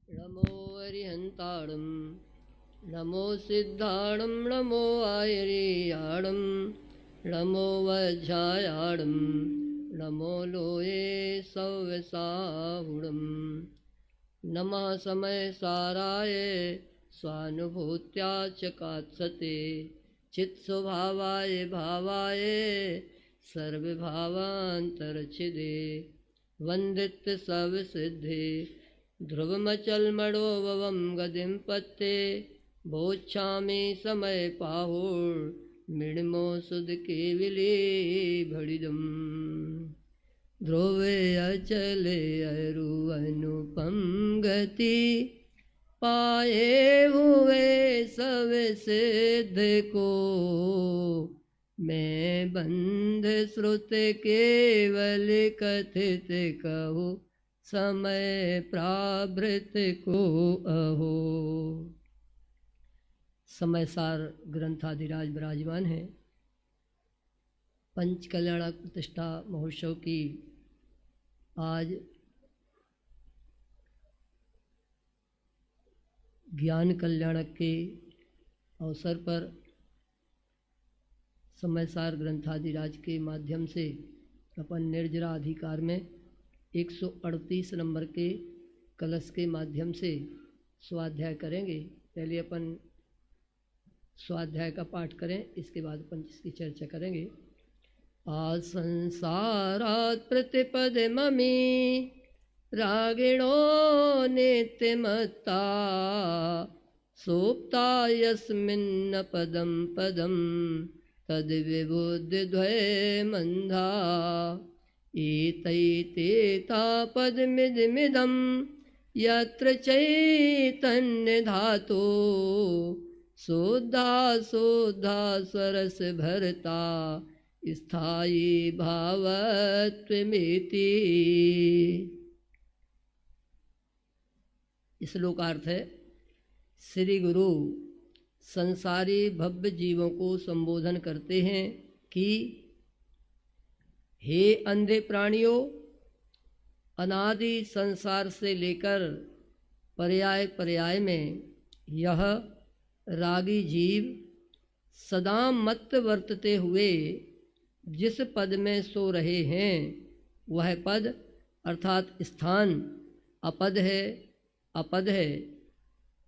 नमो अरिहंताणं नमो सिद्धाणं नमो आयर्याणं नमो वज्रायाणं नमो लोये सव्यसाहुणं नमः समयसाराय स्वानुभूत्या च कात्सते चित्स्वभावाय भावाय सर्वभावान्तरच्छिदे वन्दित सर्वसिद्धे ध्रुवमचलमणोभवं गतिं पत्ते भोच्छामि समय पाहुर्मिणमो सुध केवले भड़िदम् ध्रुवे अचले अरु अनुपम गति पाए हुए सब सिद्ध को मैं बंध श्रुत केवल कथित कहूँ समय प्रावृत को अहो। समयसार ग्रंथाधिराज विराजमान है। पंच कल्याणक प्रतिष्ठा महोत्सव की आज ज्ञान कल्याणक के अवसर पर समयसार ग्रंथाधिराज के माध्यम से अपन निर्जरा अधिकार में 138 नंबर के कलश के माध्यम से स्वाध्याय करेंगे। पहले अपन स्वाध्याय का पाठ करें, इसके बाद अपन इसकी चर्चा करेंगे। आसंसारात् प्रतिपदममि रागिणो नित्यमत्ता सुप्ता यस्मिन्न पदं पदं तद्विबुद्धिद्वयमन्धा एतैतेता पदमिदमिदं यत्र चैतन्यधातो शुद्धा शुद्धा स्वरस भरता स्थायी भावत्वमिति। श्लोकार्थ है, श्री गुरु संसारी भव्य जीवों को संबोधन करते हैं कि हे अंधे प्राणियों, अनादि संसार से लेकर पर्याय पर्याय में यह रागी जीव सदा मत्त वर्तते हुए जिस पद में सो रहे हैं वह पद अर्थात स्थान अपद है, अपद है,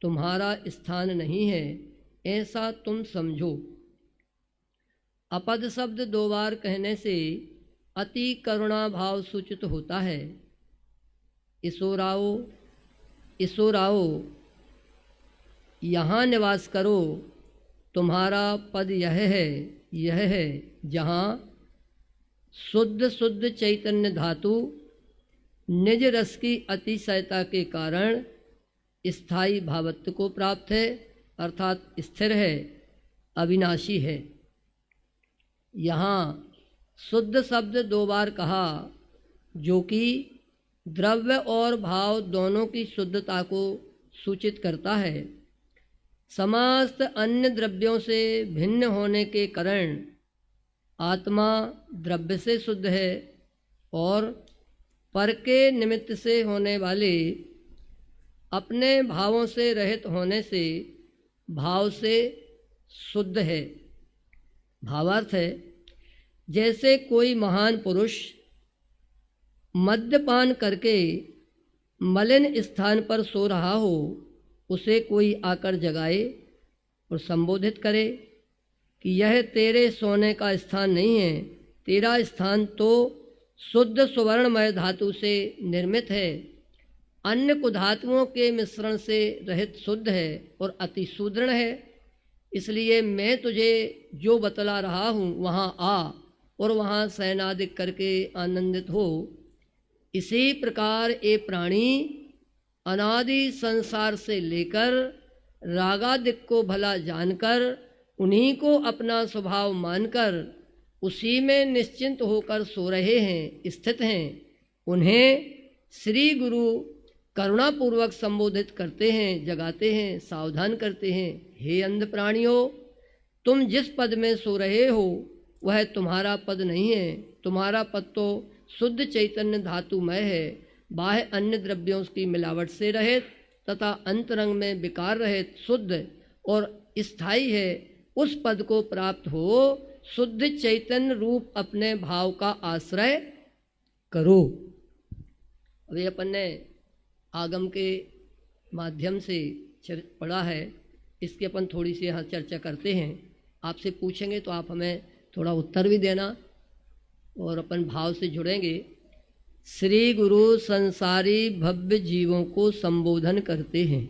तुम्हारा स्थान नहीं है, ऐसा तुम समझो। अपद शब्द 2 बार कहने से अति करुणा भाव सूचित होता है। ईशोराओ ईशोराओ यहाँ निवास करो, तुम्हारा पद यह है जहाँ शुद्ध शुद्ध चैतन्य धातु निज रस की अतिशयता के कारण स्थायी भावत्व को प्राप्त है, अर्थात स्थिर है, अविनाशी है। यहाँ शुद्ध शब्द 2 बार कहा, जो कि द्रव्य और भाव दोनों की शुद्धता को सूचित करता है। समस्त अन्य द्रव्यों से भिन्न होने के कारण आत्मा द्रव्य से शुद्ध है और पर के निमित्त से होने वाले अपने भावों से रहित होने से भाव से शुद्ध है। भावार्थ है, जैसे कोई महान पुरुष मद्यपान करके मलिन स्थान पर सो रहा हो, उसे कोई आकर जगाए और संबोधित करे कि यह तेरे सोने का स्थान नहीं है, तेरा स्थान तो शुद्ध सुवर्णमय धातु से निर्मित है, अन्य कुधातुओं के मिश्रण से रहित शुद्ध है और अति सुदृढ़ है। इसलिए मैं तुझे जो बतला रहा हूँ वहाँ आ और वहाँ शयनादिक करके आनंदित हो। इसी प्रकार ये प्राणी अनादि संसार से लेकर रागादिक को भला जानकर उन्हीं को अपना स्वभाव मानकर उसी में निश्चिंत होकर सो रहे हैं, स्थित हैं। उन्हें श्री गुरु करुणापूर्वक संबोधित करते हैं, जगाते हैं, सावधान करते हैं। हे अंध प्राणियों, तुम जिस पद में सो रहे हो वह तुम्हारा पद नहीं है। तुम्हारा पद तो शुद्ध चैतन्य धातुमय है, बाह्य अन्य द्रव्यों की मिलावट से रहित तथा अंतरंग में विकार रहित शुद्ध और स्थायी है, उस पद को प्राप्त हो शुद्ध चैतन्य रूप अपने भाव का आश्रय करो। अभी अपन ने आगम के माध्यम से पढ़ा है, इसकी अपन थोड़ी सी यहाँ चर्चा करते हैं। आपसे पूछेंगे तो आप हमें थोड़ा उत्तर भी देना और अपन भाव से जुड़ेंगे। श्री गुरु संसारी भव्य जीवों को संबोधन करते हैं।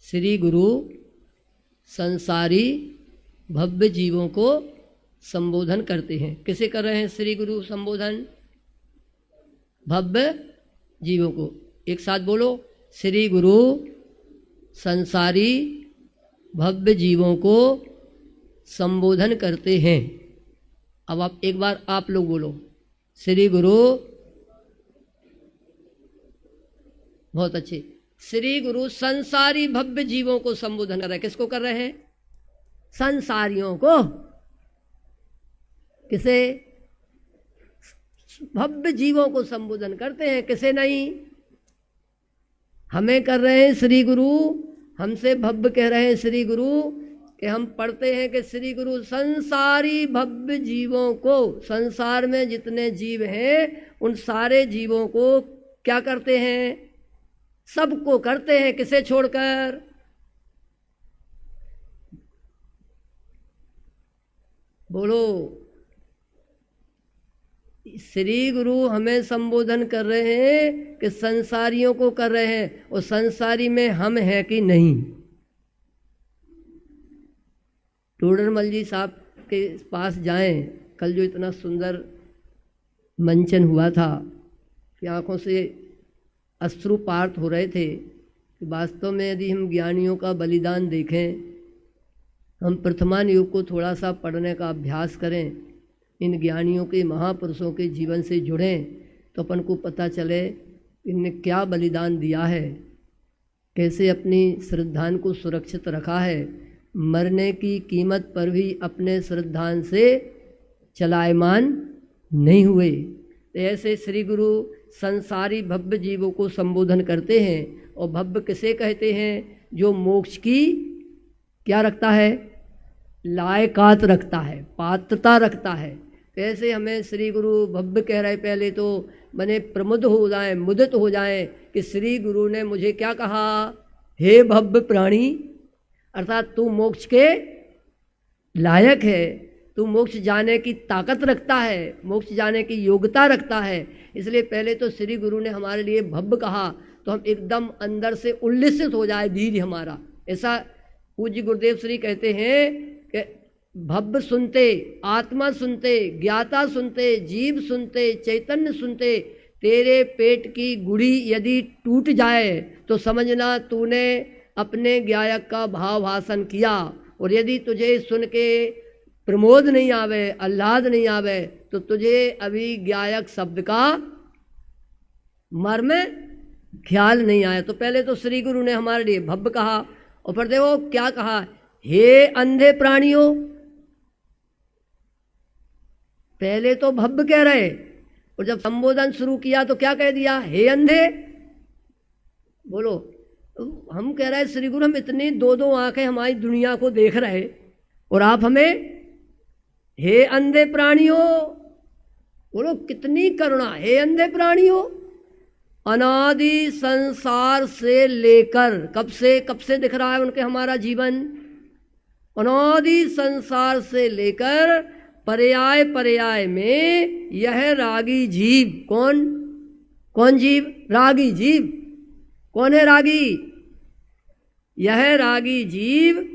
श्री गुरु संसारी भव्य जीवों को संबोधन करते हैं। किसे कर रहे हैं श्री गुरु संबोधन? भव्य जीवों को। एक साथ बोलो, श्री गुरु संसारी भव्य जीवों को संबोधन करते हैं। अब आप एक बार आप लोग बोलो, श्री गुरु। बहुत अच्छे। श्री गुरु संसारी भव्य जीवों को संबोधन कर रहे हैं। किसको कर रहे हैं? संसारियों को। किसे? भव्य जीवों को संबोधन करते हैं, किसे नहीं? हमें कर रहे हैं श्री गुरु, हमसे भव्य कह रहे हैं श्री गुरु कि हम पढ़ते हैं कि श्री गुरु संसारी भव्य जीवों को, संसार में जितने जीव हैं उन सारे जीवों को क्या करते हैं? सबको करते हैं। किसे छोड़कर? बोलो। श्री गुरु हमें संबोधन कर रहे हैं कि संसारियों को कर रहे हैं, और संसारी में हम हैं कि नहीं? टोडरमल जी साहब के पास जाएं, कल जो इतना सुंदर मंचन हुआ था कि आँखों से अश्रुपात हो रहे थे कि वास्तव में यदि हम ज्ञानियों का बलिदान देखें, हम प्रथमान युग को थोड़ा सा पढ़ने का अभ्यास करें, इन ज्ञानियों के महापुरुषों के जीवन से जुड़ें, तो अपन को पता चले इनने क्या बलिदान दिया है, कैसे अपनी श्रद्धान को सुरक्षित रखा है, मरने की कीमत पर भी अपने श्रद्धान से चलायमान नहीं हुए। ऐसे श्री गुरु संसारी भव्य जीवों को संबोधन करते हैं। और भव्य किसे कहते हैं? जो मोक्ष की क्या रखता है? लायकात रखता है, पात्रता रखता है। ऐसे हमें श्री गुरु भव्य कह रहे, पहले तो बने प्रमुद हो जाएं, मुदित हो जाएं कि श्री गुरु ने मुझे क्या कहा? हे भव्य प्राणी, अर्थात तू मोक्ष के लायक है, तू मोक्ष जाने की ताकत रखता है, मोक्ष जाने की योग्यता रखता है। इसलिए पहले तो श्री गुरु ने हमारे लिए भव्य कहा तो हम एकदम अंदर से उल्लसित हो जाए धीरे हमारा। ऐसा पूज्य गुरुदेव श्री कहते हैं कि भव्य सुनते, आत्मा सुनते, ज्ञाता सुनते, जीव सुनते, चैतन्य सुनते, तेरे पेट की गुड़ी यदि टूट जाए तो समझना तूने अपने गायक का भाव भाषण किया। और यदि तुझे सुन के प्रमोद नहीं आवे, आह्लाद नहीं आवे, तो तुझे अभी गायक शब्द का मर्म ख्याल नहीं आया। तो पहले तो श्री गुरु ने हमारे लिए भव्य कहा, और फिर देखो क्या कहा? हे अंधे प्राणियों। पहले तो भव्य कह रहे, और जब संबोधन शुरू किया तो क्या कह दिया? हे अंधे। बोलो, हम कह रहे हैं श्री गुरु हम इतनी दो दो आंखें हमारी दुनिया को देख रहे, और आप हमें हे अंधे प्राणियों। बोलो कितनी करुणा। हे अंधे प्राणियों, अनादि संसार से लेकर कब से दिख रहा है उनके हमारा जीवन? अनादि संसार से लेकर पर्याय पर्याय में यह रागी जीव, कौन जीव? रागी जीव। कौन है रागी? यह रागी जीव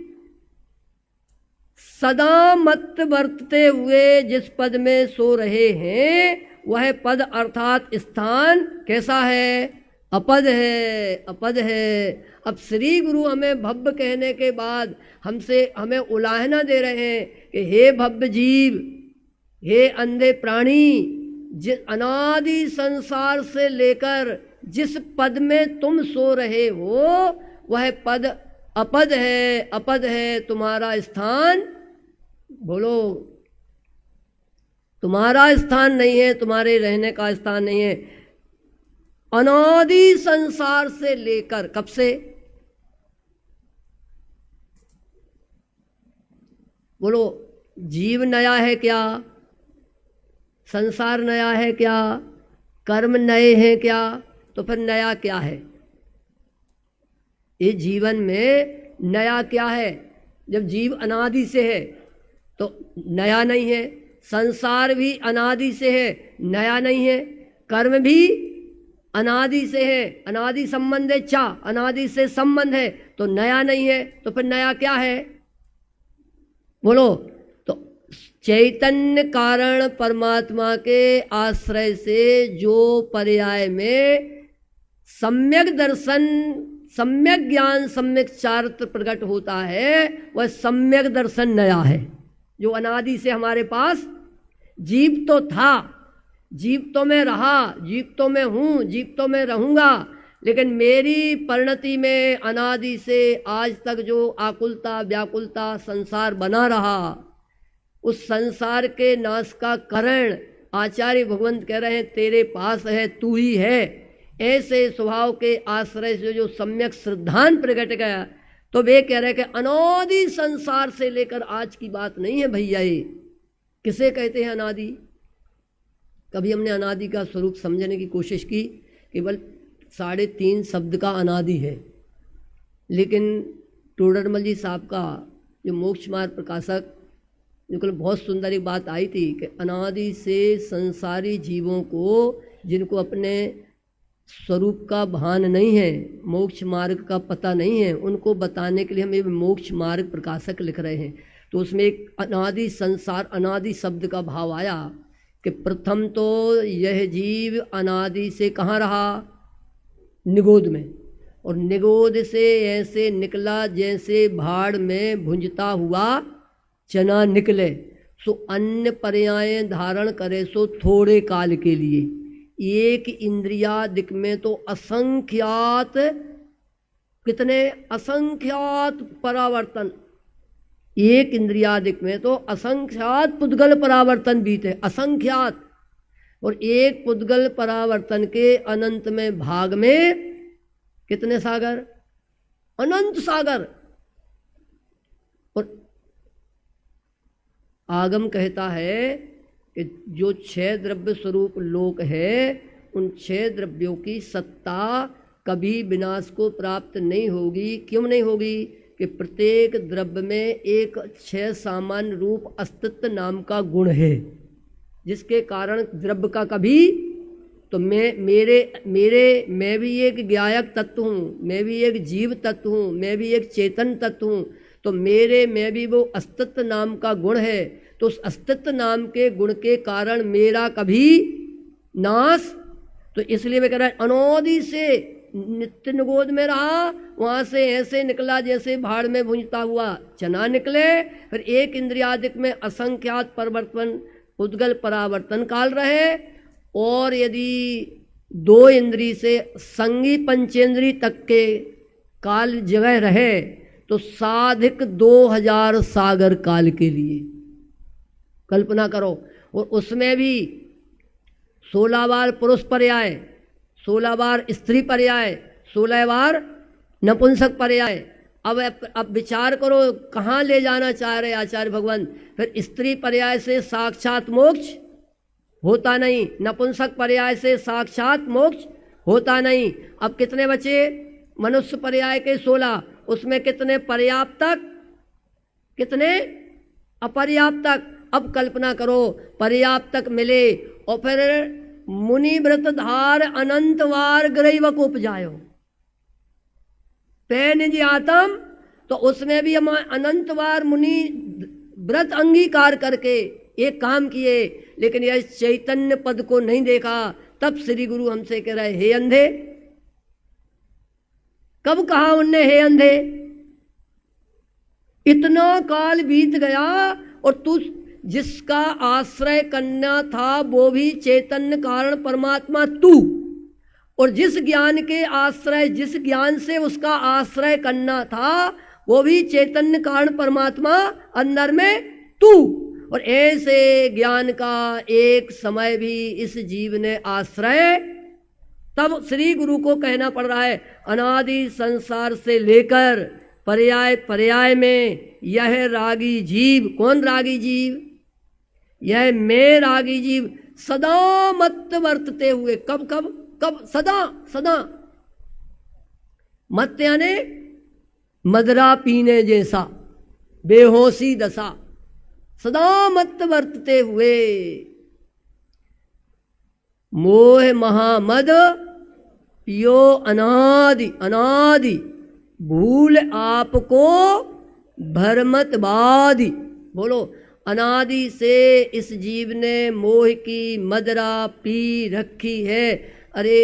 सदा मत बरतते हुए जिस पद में सो रहे हैं, वह पद अर्थात स्थान कैसा है? अपद है, अपद है। अब श्री गुरु हमें भव्य कहने के बाद हमें उलाहना दे रहे हैं कि हे भव्य जीव, हे अंधे प्राणी, जिस अनादि संसार से लेकर जिस पद में तुम सो रहे हो वह पद अपद है, अपद है। तुम्हारा स्थान, बोलो, तुम्हारा स्थान नहीं है, तुम्हारे रहने का स्थान नहीं है। अनादि संसार से लेकर, कब से? बोलो, जीव नया है क्या? संसार नया है क्या? कर्म नए हैं क्या? तो फिर नया क्या है? इस जीवन में नया क्या है? जब जीव अनादि से है तो नया नहीं है। संसार भी अनादि से है, नया नहीं है। कर्म भी अनादि से है, अनादि संबंध है, चा अनादि से संबंध है, तो नया नहीं है। तो फिर नया क्या है? बोलो। तो चैतन्य कारण परमात्मा के आश्रय से जो पर्याय में सम्यक दर्शन, सम्यक ज्ञान, सम्यक चारित्र प्रकट होता है, वह सम्यक दर्शन नया है। जो अनादि से हमारे पास जीव तो था, जीव तो मैं रहा, जीव तो मैं हूँ, जीव तो मैं रहूँगा, लेकिन मेरी परिणति में अनादि से आज तक जो आकुलता व्याकुलता संसार बना रहा, उस संसार के नाश का कारण आचार्य भगवंत कह रहे हैं तेरे पास है, तू ही है। ऐसे स्वभाव के आश्रय से जो सम्यक श्रद्धान प्रकट गया, तो वे कह रहे कि अनादि संसार से लेकर आज की बात नहीं है भैया। ये किसे कहते हैं अनादि? कभी हमने अनादि का स्वरूप समझने की कोशिश की, केवल 3.5 शब्द का अनादि है, लेकिन टोडरमल जी साहब का जो मोक्ष मार्ग प्रकाशक, जो कल बहुत सुंदर एक बात आई थी कि अनादि से संसारी जीवों को, जिनको अपने स्वरूप का भान नहीं है, मोक्ष मार्ग का पता नहीं है, उनको बताने के लिए हम ये मोक्ष मार्ग प्रकाशक लिख रहे हैं। तो उसमें एक अनादि संसार, अनादि शब्द का भाव आया कि प्रथम तो यह जीव अनादि से कहाँ रहा? निगोद में। और निगोद से ऐसे निकला जैसे भाड़ में भुंजता हुआ चना निकले, सो अन्य पर्याय धारण करे सो थोड़े काल के लिए। एक इंद्रियादिक में तो असंख्यात, कितने असंख्यात परावर्तन, एक इंद्रियादिक में तो असंख्यात पुद्गल परावर्तन बीते, असंख्यात। और एक पुद्गल परावर्तन के अनंत में भाग में कितने सागर? अनंत सागर। और आगम कहता है कि जो 6 द्रव्य स्वरूप लोक है, उन 6 द्रव्यों की सत्ता कभी विनाश को प्राप्त नहीं होगी। क्यों नहीं होगी? कि प्रत्येक द्रव्य में एक 6 सामान्य रूप अस्तित्व नाम का गुण है, जिसके कारण द्रव्य का कभी, तो मैं भी एक ज्ञायक तत्व हूँ, मैं भी एक जीव तत्व हूँ, मैं भी एक चेतन तत्व हूँ, तो मेरे में भी वो अस्तित्व नाम का गुण है। तो उस अस्तित्व नाम के गुण के कारण मेरा कभी नाश, तो इसलिए मैं कह रहा है अनादि से नित्य निगोद में रहा, वहाँ से ऐसे निकला जैसे भाड़ में भुंजता हुआ चना निकले। फिर एक इंद्रियादिक में असंख्यात परिवर्तन, उद्गल परावर्तन काल रहे। और यदि 2 इंद्री से संगी पंचेंद्री तक के काल जगह रहे, तो साधिक 2000 सागर काल के लिए कल्पना करो। और उसमें भी 16 बार पुरुष पर्याय, 16 बार स्त्री पर्याय, 16 बार नपुंसक पर्याय। अब विचार करो कहाँ ले जाना चाह रहे आचार्य भगवान। फिर स्त्री पर्याय से साक्षात मोक्ष होता नहीं, नपुंसक पर्याय से साक्षात मोक्ष होता नहीं। अब कितने बचे? मनुष्य पर्याय के 16, उसमें कितने पर्याप्तक, कितने अपर्याप्तक। अब कल्पना करो पर्याप्तक मिले और फिर मुनि व्रत धार अनंत वार ग्रैव को उपजायो पे निज आत्म, तो उसमें भी हम अनंत बार मुनि व्रत अंगीकार करके एक काम किए, लेकिन यह चैतन्य पद को नहीं देखा। तब श्री गुरु हमसे कह रहे हे अंधे। कब कहा उनने हे अंधे? इतना काल बीत गया और तू जिसका आश्रय करना था वो भी चैतन्य कारण परमात्मा तू, और जिस ज्ञान के आश्रय, जिस ज्ञान से उसका आश्रय करना था वो भी चैतन्य कारण परमात्मा अंदर में तू। और ऐसे ज्ञान का एक समय भी इस जीव ने आश्रय तब श्री गुरु को कहना पड़ रहा है अनादि संसार से लेकर पर्याय पर्याय में यह रागी जीव, कौन रागी जीव, यह मैं रागी जीव सदा मत वर्तते हुए, कब कब कब, सदा सदा। मत यानी मदरा पीने जैसा, बेहोशी दशा, सदा मत वर्तते हुए। मोह महामद पियो अनादि, अनादि भूल आपको भरमत बादी। बोलो, अनादि से इस जीव ने मोह की मदरा पी रखी है। अरे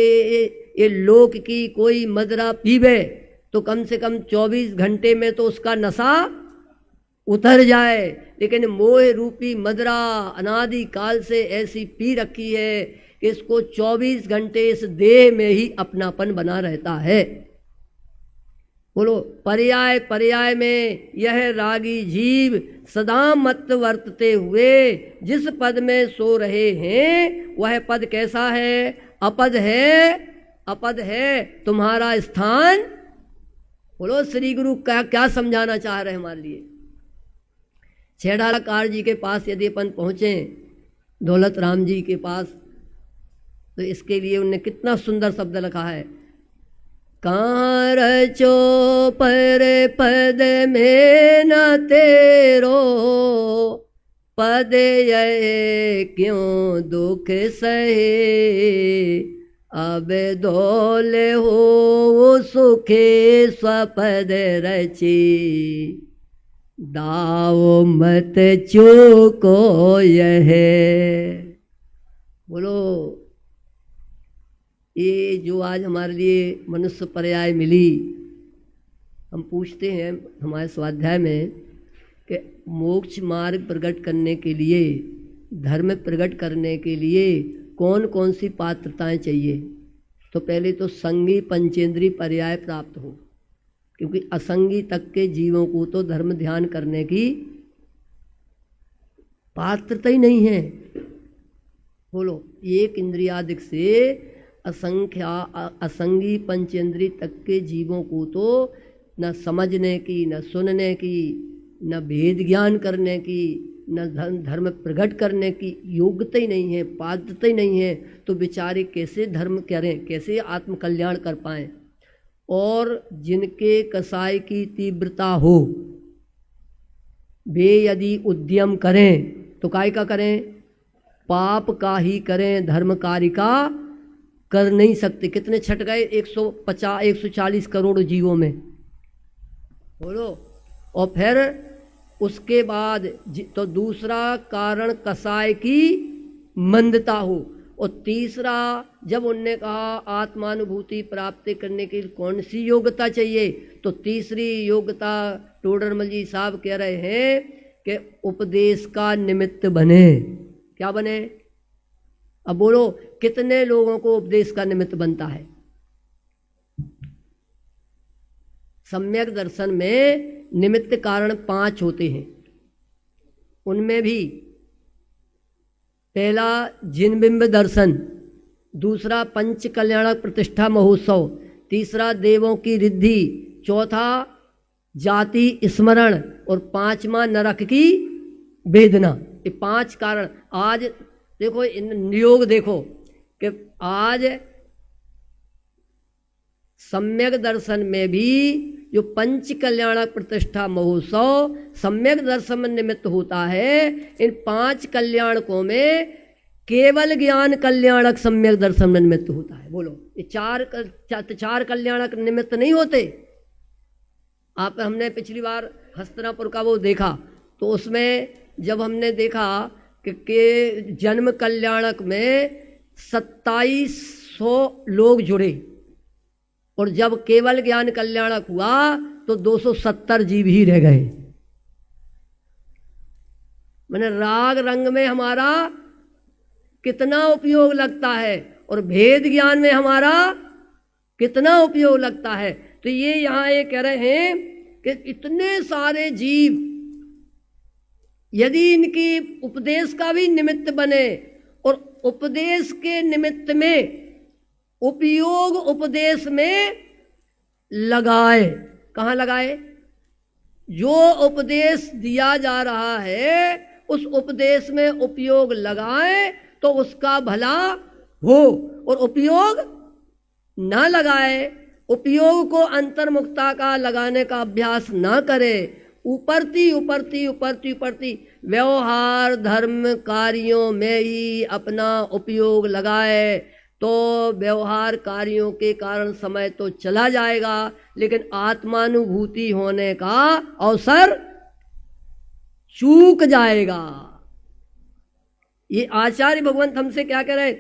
ये लोक की कोई मदरा पीवे तो कम से कम 24 घंटे में तो उसका नशा उतर जाए, लेकिन मोह रूपी मदरा अनादि काल से ऐसी पी रखी है कि इसको 24 घंटे इस देह में ही अपनापन बना रहता है। बोलो, पर्याय पर्याय में यह रागी जीव सदा मत वर्तते हुए जिस पद में सो रहे हैं वह पद कैसा है? अपद है, अपद है तुम्हारा स्थान। बोलो, श्री गुरु क्या समझाना चाह रहे हैं हमारे लिए? छेड़ाकार जी के पास यदि अपन पहुँचे, दौलत राम जी के पास, तो इसके लिए उनने कितना सुंदर शब्द लिखा है, कार चो पर पद में न तेरो पद ये क्यों दुख सहे, अब दौल हो सुखे स्वपद रची, दाव मत चूको यह। बोलो, ये जो आज हमारे लिए मनुष्य पर्याय मिली, हम पूछते हैं हमारे स्वाध्याय में कि मोक्ष मार्ग प्रकट करने के लिए, धर्म प्रकट करने के लिए कौन कौन सी पात्रताएं चाहिए? तो पहले तो संगी पंचेंद्रीय पर्याय प्राप्त हो, क्योंकि असंगी तक के जीवों को तो धर्म ध्यान करने की पात्रता ही नहीं है। बोलो, एक इंद्रियादिक से असंगी पंचेंद्रीय तक के जीवों को तो न समझने की, न सुनने की, न भेद ज्ञान करने की, न धर्म प्रकट करने की योग्यता ही नहीं है, पात्रता ही नहीं है। तो बेचारे कैसे धर्म करें, कैसे आत्म कल्याण कर पाएं? और जिनके कसाय की तीव्रता हो, वे यदि उद्यम करें तो काय का करें? पाप का ही करें, धर्म कार्य का कर नहीं सकते। कितने छट गए? 140 करोड़ जीवों में। बोलो, और फिर उसके बाद तो दूसरा कारण कसाय की मंदता हो, और तीसरा जब उनने कहा आत्मानुभूति प्राप्ति करने के लिए कौन सी योग्यता चाहिए, तो तीसरी योग्यता टोडरमल जी साहब कह रहे हैं कि उपदेश का निमित्त बने। क्या बने? अब बोलो, कितने लोगों को उपदेश का निमित्त बनता है? सम्यक दर्शन में निमित्त कारण 5 होते हैं। उनमें भी पहला जिनबिंब दर्शन, दूसरा पंच कल्याणक प्रतिष्ठा महोत्सव, तीसरा देवों की रिद्धि, चौथा जाति स्मरण, और 5वां नरक की वेदना। ये 5 कारण। आज देखो, इन नियोग देखो कि आज सम्यक दर्शन में भी जो पंच कल्याणक प्रतिष्ठा महोत्सव सम्यक दर्शन निमित्त होता है, इन 5 कल्याणकों में केवल ज्ञान कल्याणक सम्यक दर्शन निमित्त होता है। बोलो, ये 4 कल्याणक निमित्त नहीं होते। आप हमने पिछली बार हस्तिनापुर का वो देखा, तो उसमें जब हमने देखा कि जन्म कल्याणक में 2700 लोग जुड़े, और जब केवल ज्ञान कल्याणक हुआ तो 270 जीव ही रह गए। मैंने राग रंग में हमारा कितना उपयोग लगता है, और भेद ज्ञान में हमारा कितना उपयोग लगता है। तो ये यहाँ ये कह रहे हैं कि इतने सारे जीव यदि इनकी उपदेश का भी निमित्त बने, और उपदेश के निमित्त में उपयोग उपदेश में लगाए। कहाँ लगाए? जो उपदेश दिया जा रहा है उस उपदेश में उपयोग लगाए तो उसका भला हो, और उपयोग ना लगाए, उपयोग को अंतर्मुखता का लगाने का अभ्यास ना करे, उपरती उपरती उपरती उपरती व्यवहार धर्म कार्यों में ही अपना उपयोग लगाए, तो व्यवहार कार्यों के कारण समय तो चला जाएगा, लेकिन आत्मानुभूति होने का अवसर चूक जाएगा। ये आचार्य भगवंत हमसे क्या कह रहे?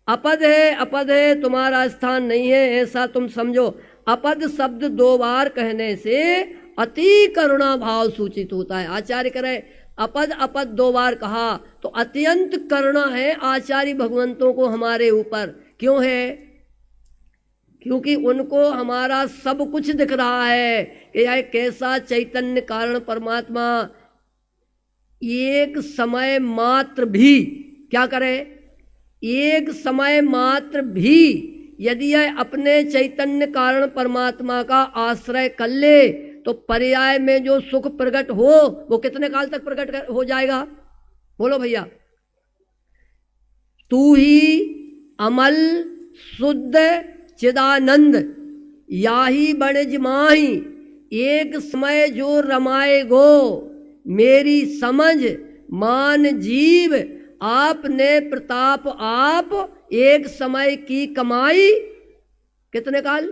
अपद है, तुम्हारा स्थान नहीं है, ऐसा तुम समझो। अपद शब्द 2 बार कहने से अति करुणा भाव सूचित होता है। आचार्य कह रहे अपद अपद 2 बार कहा तो अत्यंत करुणा है आचार्य भगवंतों को हमारे ऊपर। क्यों है? क्योंकि उनको हमारा सब कुछ दिख रहा है कि यह कैसा चैतन्य कारण परमात्मा एक समय मात्र भी क्या करे? एक समय मात्र भी यदि यह अपने चैतन्य कारण परमात्मा का आश्रय कर ले तो पर्याय में जो सुख प्रकट हो वो कितने काल तक प्रकट हो जाएगा? बोलो भैया। तू ही अमल शुद्ध चिदानंद याही बणिज माही, एक समय जो रमाए गो मेरी समझ मान जीव, आपने प्रताप आप एक समय की कमाई। कितने काल?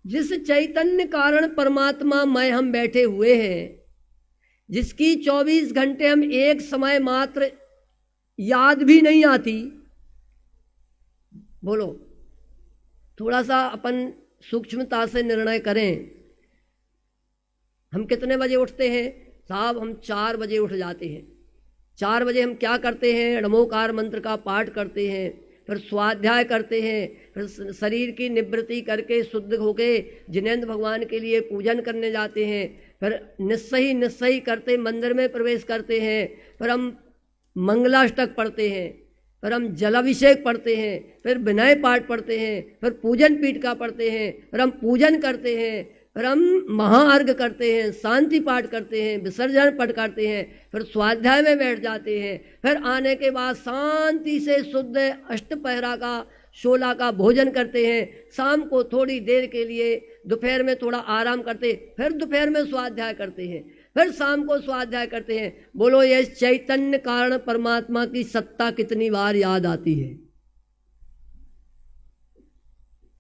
जिस चैतन्य कारण परमात्मा में हम बैठे हुए हैं, जिसकी 24 घंटे हम एक समय मात्र याद भी नहीं आती। बोलो, थोड़ा सा अपन सूक्ष्मता से निर्णय करें। हम कितने बजे उठते हैं? साहब हम 4 बजे उठ जाते हैं। 4 बजे हम क्या करते हैं? नमोकार मंत्र का पाठ करते हैं, फिर स्वाध्याय करते हैं, फिर शरीर की निवृत्ति करके शुद्ध होके जिनेंद्र भगवान के लिए पूजन करने जाते हैं, फिर निस्सही करते मंदिर में प्रवेश करते हैं, फिर हम मंगलाष्टक पढ़ते हैं, फिर हम जलाभिषेक पढ़ते हैं, फिर विनय पाठ पढ़ते हैं, फिर पूजन पीठ का पढ़ते हैं, फिर हम पूजन करते हैं, फिर हम महाअर्घ करते हैं, शांति पाठ करते हैं, विसर्जन पाठ करते हैं, फिर स्वाध्याय में बैठ जाते हैं, फिर आने के बाद शांति से शुद्ध अष्टपहरा का 16 का भोजन करते हैं, शाम को थोड़ी देर के लिए दोपहर में थोड़ा आराम करते, फिर दोपहर में स्वाध्याय करते हैं, फिर शाम को स्वाध्याय करते हैं। बोलो, ये चैतन्य कारण परमात्मा की सत्ता कितनी बार याद आती है?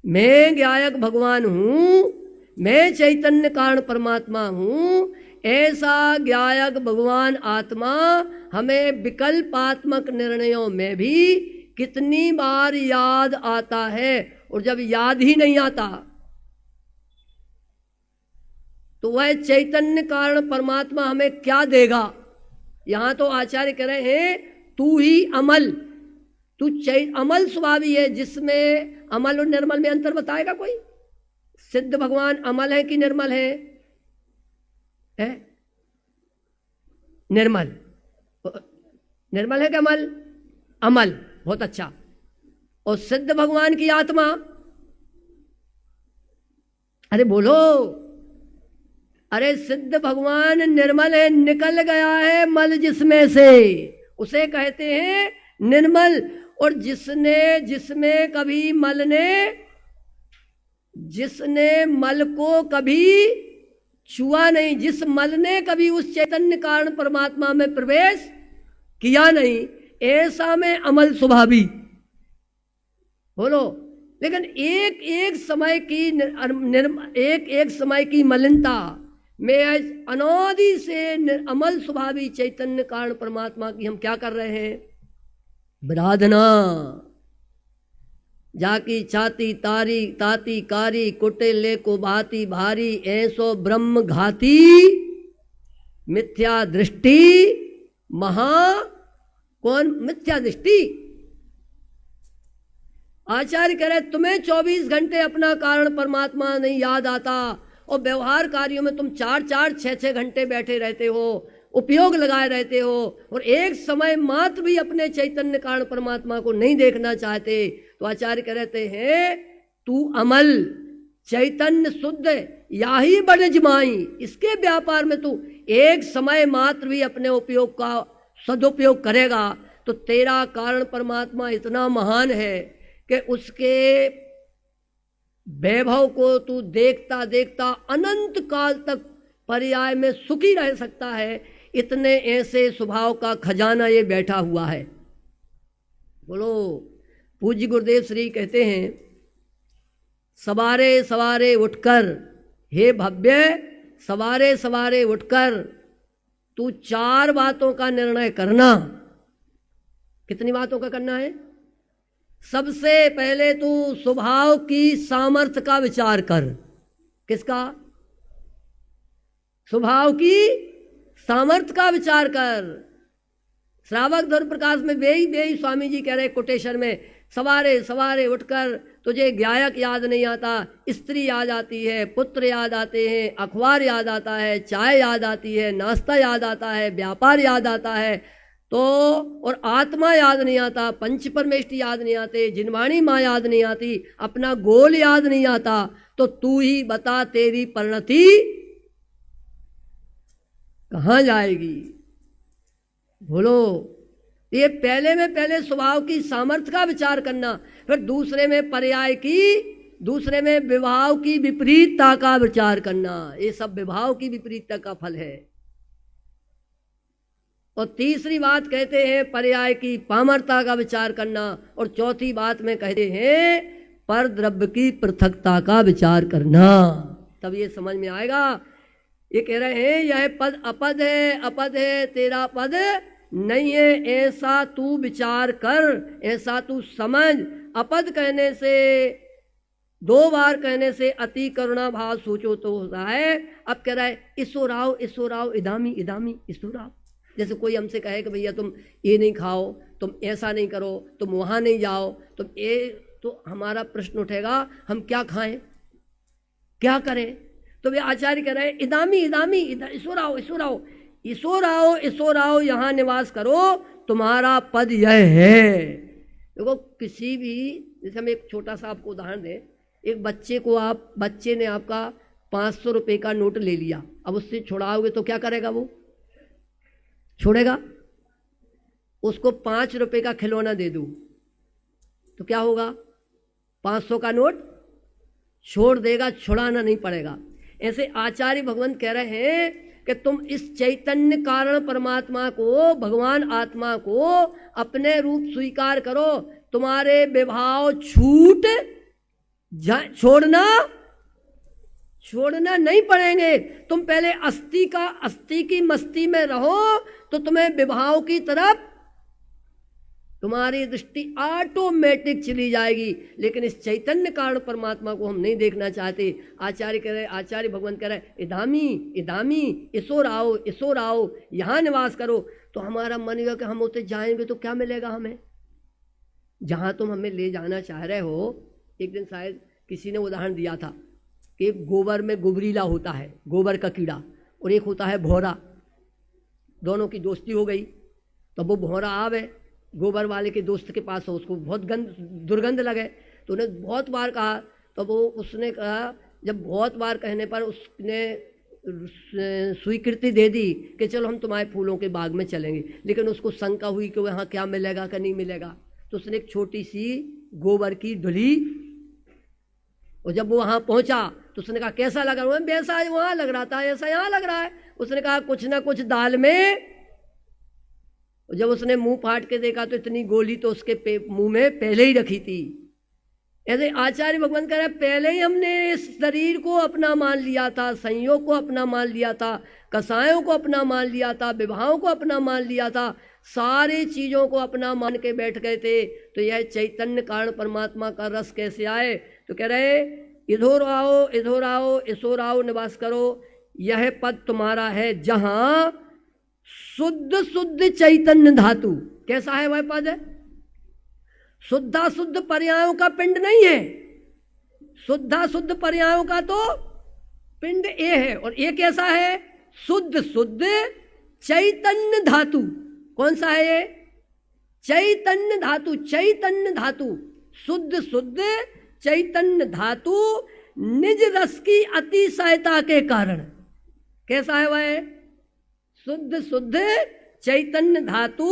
मैं ज्ञायक भगवान हूं, मैं चैतन्य कारण परमात्मा हूं, ऐसा ज्ञायक भगवान आत्मा हमें विकल्पात्मक निर्णयों में भी कितनी बार याद आता है। और जब याद ही नहीं आता तो वह चैतन्य कारण परमात्मा हमें क्या देगा? यहां तो आचार्य कह रहे हैं तू ही अमल, तू अमल स्वभावी है, जिसमें अमल और निर्मल में अंतर बताएगा कोई? सिद्ध भगवान अमल है कि निर्मल है? निर्मल। निर्मल है कि अमल? अमल। बहुत अच्छा। और सिद्ध भगवान की आत्मा? अरे बोलो, अरे सिद्ध भगवान निर्मल है, निकल गया है मल जिसमें से, उसे कहते हैं निर्मल। और जिसमें कभी जिसने मल को कभी छुआ नहीं, जिस मल ने कभी उस चैतन्य कारण परमात्मा में प्रवेश किया नहीं, ऐसा में अमल स्वभावी। बोलो, लेकिन एक समय की मलिनता में अनादि से अमल स्वभावी चैतन्य कारण परमात्मा की हम क्या कर रहे हैं? विराधना। जाकी छाती ताती कारी, कुटिले को भाती भारी, ऐसो ब्रह्म घाती मिथ्या दृष्टि कौन मिथ्या दृष्टि? आचार्य कह रहे तुम्हें 24 घंटे अपना कारण परमात्मा नहीं याद आता, और व्यवहार कार्यों में तुम 4-4, 6-6 घंटे बैठे रहते हो। उपयोग लगाए रहते हो और एक समय मात्र भी अपने चैतन्य कारण परमात्मा को नहीं देखना चाहते, तो आचार्य कह रहते हैं तू अमल चैतन्य शुद्ध या ही बड़े जमाई, इसके व्यापार में तू एक समय मात्र भी अपने उपयोग का सदुपयोग करेगा तो तेरा कारण परमात्मा इतना महान है कि उसके वैभव को तू देखता देखता अनंत काल तक पर्याय में सुखी रह सकता है। इतने ऐसे स्वभाव का खजाना ये बैठा हुआ है। बोलो पूज्य गुरुदेव श्री कहते हैं सवारे सवारे उठकर, हे भव्य सवारे सवारे उठकर तू 4 बातों का निर्णय करना। कितनी बातों का करना है? सबसे पहले तू स्वभाव की सामर्थ्य का विचार कर। किसका? स्वभाव की सामर्थ्य का विचार कर। श्रावक धर्म प्रकाश में बेही स्वामी जी कह रहे कोटेशन में, सवारे सवारे उठकर तुझे गायक याद नहीं आता, स्त्री याद आती है, पुत्र याद आते हैं, अखबार याद आता है, चाय याद आती है, नाश्ता याद आता है, व्यापार याद आता है, तो और आत्मा याद नहीं आता, पंच परमेष्टि याद नहीं आते, जिनवाणी माँ याद नहीं आती, अपना गोल याद नहीं आता, तो तू ही बता तेरी परिणति कहाँ जाएगी? बोलो। ये पहले में पहले स्वभाव की सामर्थ्य का विचार करना, फिर दूसरे में पर्याय की, दूसरे में विभाव की विपरीतता का विचार करना। ये सब विभाव की विपरीतता का फल है। और तीसरी बात कहते हैं पर्याय की पामरता का विचार करना, और चौथी बात में कहते हैं पर द्रव्य की पृथकता का विचार करना। तब ये समझ में आएगा। ये कह रहे हैं यह पद अपद है, अपद है, तेरा पद नहीं है, ऐसा तू विचार कर, ऐसा तू समझ। अपद कहने से, 2 बार कहने से अति करुणा भाव सोचो तो होता है। अब कह रहा है इसो राव इदामी इदामी इसो राव। जैसे कोई हमसे कहे कि भैया तुम ये नहीं खाओ, तुम ऐसा नहीं करो, तुम वहाँ नहीं जाओ, तुम ये, तो हमारा प्रश्न उठेगा हम क्या खाएं, क्या करें? तो वे आचार्य कह रहे हैं इदामी इदामी इसो राव इसो राव इसो राव इसो राव, यहाँ निवास करो, तुम्हारा पद यह है। देखो किसी भी, जैसे हम एक छोटा सा आपको उदाहरण दें, एक बच्चे ने आपका 500 रुपये का नोट ले लिया, अब उससे छुड़ाओगे तो क्या करेगा? वो छोड़ेगा? उसको 5 रुपये का खिलौना दे दूं तो क्या होगा? 500 का नोट छोड़ देगा, छुड़ाना नहीं पड़ेगा। ऐसे आचार्य भगवान कह रहे हैं कि तुम इस चैतन्य कारण परमात्मा को, भगवान आत्मा को अपने रूप स्वीकार करो। तुम्हारे विभाव छोड़ना नहीं पड़ेंगे। तुम पहले अस्थि की मस्ती में रहो तो तुम्हें विभाव की तरफ तुम्हारी दृष्टि ऑटोमेटिक चली जाएगी। लेकिन इस चैतन्य कारण परमात्मा को हम नहीं देखना चाहते। आचार्य भगवान कह रहे इदामी इदामी इसो राओ यहाँ निवास करो। तो हमारा मन हुआ कि हम उसे जाएंगे तो क्या मिलेगा हमें? जहाँ तुम हमें ले जाना चाह रहे हो, एक दिन शायद किसी ने उदाहरण दिया था कि गोबर में गुबरीला होता है, गोबर का कीड़ा, और एक होता है भौरा। दोनों की दोस्ती हो गई, तब वो भौरा आवे गोबर वाले के दोस्त के पास हो, उसको बहुत दुर्गंध लगे, तो उन्हें बहुत बार कहा, तो उसने कहा, जब बहुत बार कहने पर उसने स्वीकृति दे दी कि चलो हम तुम्हारे फूलों के बाग में चलेंगे। लेकिन उसको शंका हुई कि वहाँ क्या मिलेगा कि नहीं मिलेगा, तो उसने एक छोटी सी गोबर की ढुली, और जब वो वहाँ पहुँचा तो उसने कहा कैसा लगा? वैसा वहाँ लग रहा था, ऐसा यहाँ लग रहा है। उसने कहा कुछ ना कुछ दाल में। जब उसने मुंह फाड़ के देखा तो इतनी गोली तो उसके मुंह में पहले ही रखी थी। ऐसे आचार्य भगवान कह रहे पहले ही हमने इस शरीर को अपना मान लिया था, संयोग को अपना मान लिया था, कसायों को अपना मान लिया था, विवाहों को अपना मान लिया था, सारी चीज़ों को अपना मान के बैठ गए थे। तो यह चैतन्य कारण परमात्मा का रस कैसे आए? तो कह रहे इधर आओ इसोर आओ निवास करो। यह पद तुम्हारा है जहां शुद्ध चैतन्य धातु। कैसा है वह पद? शुद्ध पर्यायों का पिंड नहीं है, शुद्ध पर्यायों का तो पिंड ए है। और ये कैसा है? शुद्ध चैतन्य धातु, कौन सा है ये? चैतन्य धातु। चैतन्य धातु शुद्ध शुद्ध चैतन्य धातु निज रस की अतिशयता के कारण। कैसा है वह? शुद्ध शुद्ध चैतन्य धातु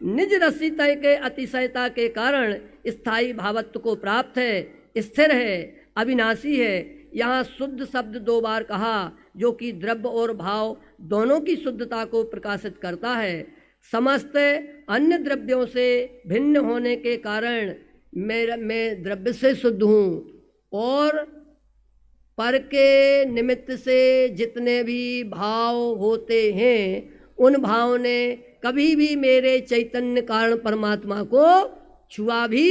निज रसिता के अतिशयता के कारण स्थायी भावत्व को प्राप्त है, स्थिर है, अविनाशी है। यहाँ शुद्ध शब्द 2 बार कहा, जो कि द्रव्य और भाव दोनों की शुद्धता को प्रकाशित करता है। समस्त अन्य द्रव्यों से भिन्न होने के कारण मैं द्रव्य से शुद्ध हूँ, और पर के निमित्त से जितने भी भाव होते हैं उन भाव ने कभी भी मेरे चैतन्य कारण परमात्मा को छुआ भी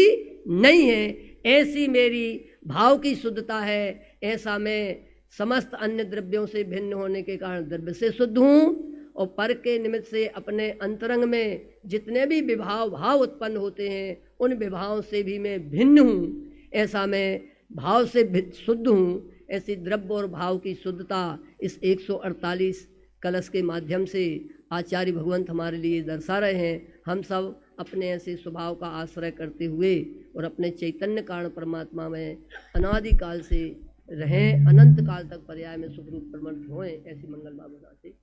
नहीं है। ऐसी मेरी भाव की शुद्धता है। ऐसा मैं समस्त अन्य द्रव्यों से भिन्न होने के कारण द्रव्य से शुद्ध हूँ, और पर के निमित्त से अपने अंतरंग में जितने भी विभाव भाव उत्पन्न होते हैं उन विभावों से भी मैं भिन्न हूँ। ऐसा मैं भाव से शुद्ध हूँ। ऐसी द्रव्य और भाव की शुद्धता इस 148 कलश के माध्यम से आचार्य भगवंत हमारे लिए दर्शा रहे हैं। हम सब अपने ऐसे स्वभाव का आश्रय करते हुए और अपने चैतन्य कारण परमात्मा में अनादिकाल से रहें, अनंत काल तक पर्याय में सुखरूप प्रमट होएं। ऐसी मंगल भावना से